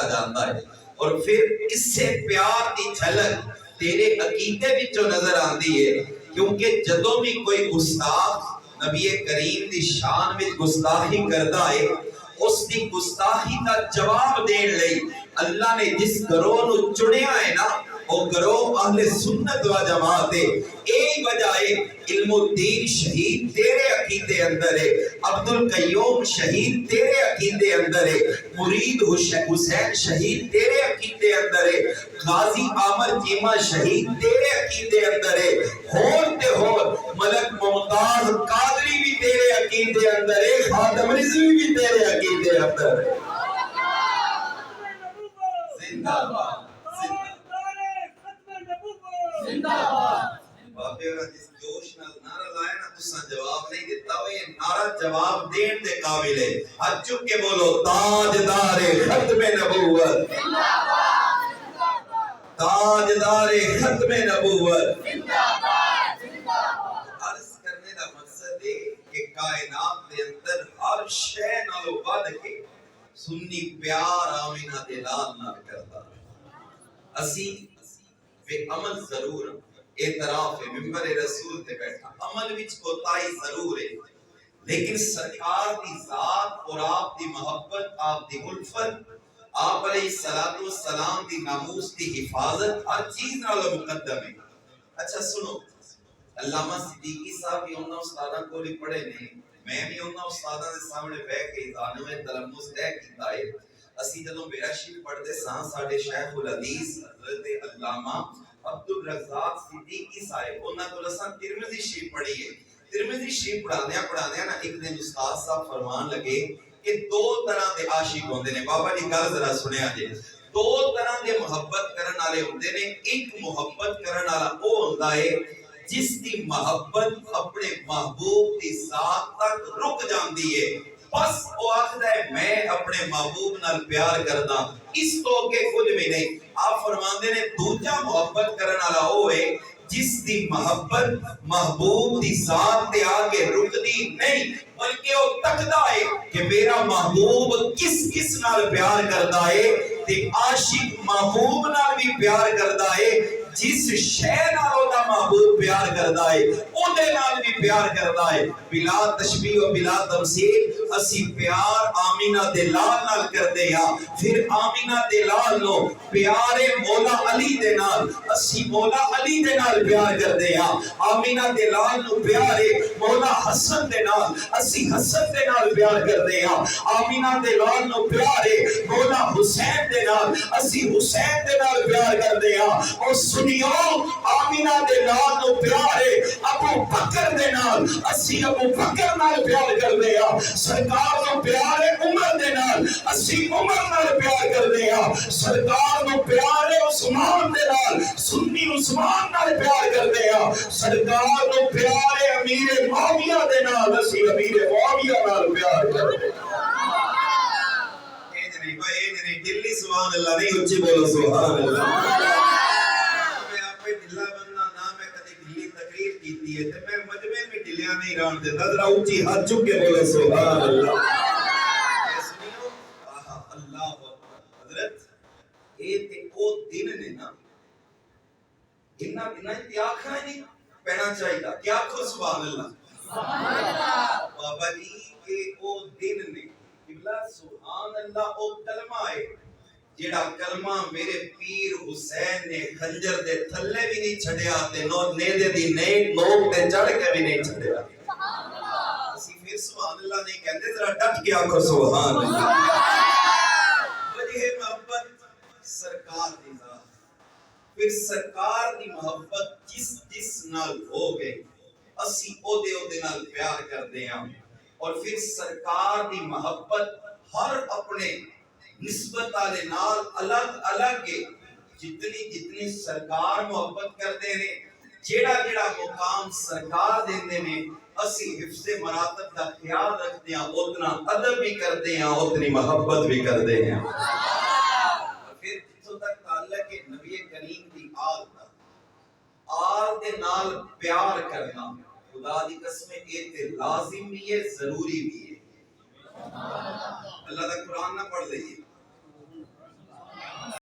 جاتا ہے، اور پھر اس سے پیار کی جھلک تیرے عقیدے وچوں نظر آندی ہے، کیونکہ جدوں بھی کوئی گستاخ نبی کریم دی شان میں گستاخی کرتا ہے، اس دی گستاخی کا جواب دین لئی اللہ نے جس گروہ نو چنیا ہے نا، وہ گروہ اہل سنت و جماعت ہے۔ ایک بجائے علم الدین شہید تیرے عقیدے اندر ہے، عبد القیوم شہید تیرے عقیدے اندر ہے، مرید حسین شہید تیرے عقیدے اندر ہے، غازی عامر چیمہ شہید تیرے عقیدے اندر ہے، تے ملک ممتاز قادری بھی تیرے عقیدے اندر ہے، خاتم رضوی بھی تیرے عقیدے اندر ہے۔ زندہ باد بابے اور جس جوش نال نعرہ لایا نا، تساں جواب نہیں دیتا ہوئے، یہ نعرہ جواب دین دے قابل ہے۔ ہاتھ چک کے بولو، تاجدار ختم نبوت، تاجدار ختم نبوت۔ عرض کرنے دا مقصد ہے کہ کائنات دے اندر ہر شے نالوں ود کے سنی پیار آمینہ دے لال نال کرتا ہے۔ اسی بے عمل ضرور اعتراف ہے، ممبر رسول تے بیٹھا، عمل وچ کوتاہی ضرور ہے، لیکن سرکار دی ذات اور آپ دی محبت، آپ دی الفت، آپ علیہ السلام دی ناموس دی حفاظت ہر چیز نالوں مقدم ہے۔ اچھا سنو، علامہ صدیقی صاحب بھی انہاں استاداں کو بھی پڑھے نہیں، میں بھی انہاں استاداں دے سامنے بیٹھ کے عنوان تلمس طے کیتا ہے۔ اسی جدوں میرا شریف پڑھتے ساں، ساڈے شیخ الحدیث حضرت علامہ عبد الرزاق صدیقی صاحب، انہاں کو اساں ترمذی شریف پڑھی ہے۔ ترمذی شریف پڑھاندیاں نا ایک دن استاد صاحب فرمان لگے کہ دو طرح دے عاشق ہوندے نے۔ بابا جی گل ذرا سنیا جے، دو طرح دے محبت کرن والے ہوندے نے۔ ایک محبت کرن والا او ہوندا ہے جس دی محبت اپنے محبوب دی ذات تک رک جاندی ہے، بس وہ آخدا ہے میں اپنے محبوب نال پیار کردا، اس تو کہ کچھ بھی نہیں۔ آپ فرماندے نے دوجا محبت کرن والا او ہے جس دی محبت محبوب دی ذات تے آگے رکدی نہیں، بلکہ وہ تکدا ہے کہ میرا محبوب کس کس نال پیار کردا ہے، تے عاشق محبوب نال بھی پیار کردا ہے، جس شے نال او دا محبوب پیار کردا ہے او دے نال بھی پیار کردا ہے۔ بلا تشبیہ و بلا تمثیل اسی پیار آمینہ دے لال نال کردے ہاں، پھر آمینہ دے لال نو پیارے مولا علی دے نال، اسی مولا علی دے نال پیار کردے ہاں۔ آمینہ دے لال نو پیارے مولا حسن دے نال، اسی حسن دے نال پیار کردے ہاں۔ آمینہ دے لال نو پیارے مولا حسین دے نال، اسی حسین دے نال پیار کردے ہاں۔ اور سنیو، آمینہ دے لال نو پیارے ابو بکر دے نال، اسی ابو بکر نال پیار کردے ہاں۔ سرکار نو پیارے عمر دے نال، اسی عمر نال پیار کردے ہاں۔ سرکار نو پیارے عثمان دے نال، سنی عثمان نال پیار کردے ہاں۔ سرکار نو پیارے امیر معاویہ دے نال، اسی امیر معاویہ نال پیار کردے ہاں۔ دلی سبحان اللہ نہیں، اچھی بولو سبحان اللہ۔ میں آپ پہ دلہ بننا نہ میں کدی دلی تقریر کیتی ہے، تے میں مجمع میں دلیاں نہیں ران دیتا، ذرا اچھی ہاتھ چک کے بولو سبحان اللہ۔ سنیو، اللہ حضرت اے تے او دن نے نا، انہاں تے آکھنا نہیں پینا چاہیے، کیا آکھو سبحان اللہ۔ بابا جی کہ او دن نے سبحان اللہ، او کلمہ ہے جیڑا کلمہ میرے پیر حسین نے خنجر دے تھلے بھی نہیں چھڑیا تے نیدے دی نوک تے چڑھ کے بھی نہیں چھڑیا۔ اسی پھر سبحان اللہ نہیں کہتے، ذرا ڈٹ کے آکھو سبحان اللہ۔ وجہ محبت سرکار دی ذات، پھر سرکار دی محبت جس نال ہو گئی اسی او دے نال پیار کردے ہیں، اور پھر سرکار دی محبت ہر اپنے نسبت والے نال الگ الگ ہے۔ جتنی سرکار محبت کردے نے، جیڑا مقام سرکار دیندے نے، اسی حفظ مراتب دا خیال رکھتے ہیں، اتنا ادب بھی کرتے ہیں، اتنی محبت بھی کرتے ہیں۔ پھر جتوں تک تعلق ہے نبی کریم دی آل دا، آل دے نال پیار کرنا، خدا دی قسم یہ لازم بھی ہے، ضروری بھی ہے۔ اللہ دا قرآن نہ پڑھ لئیے،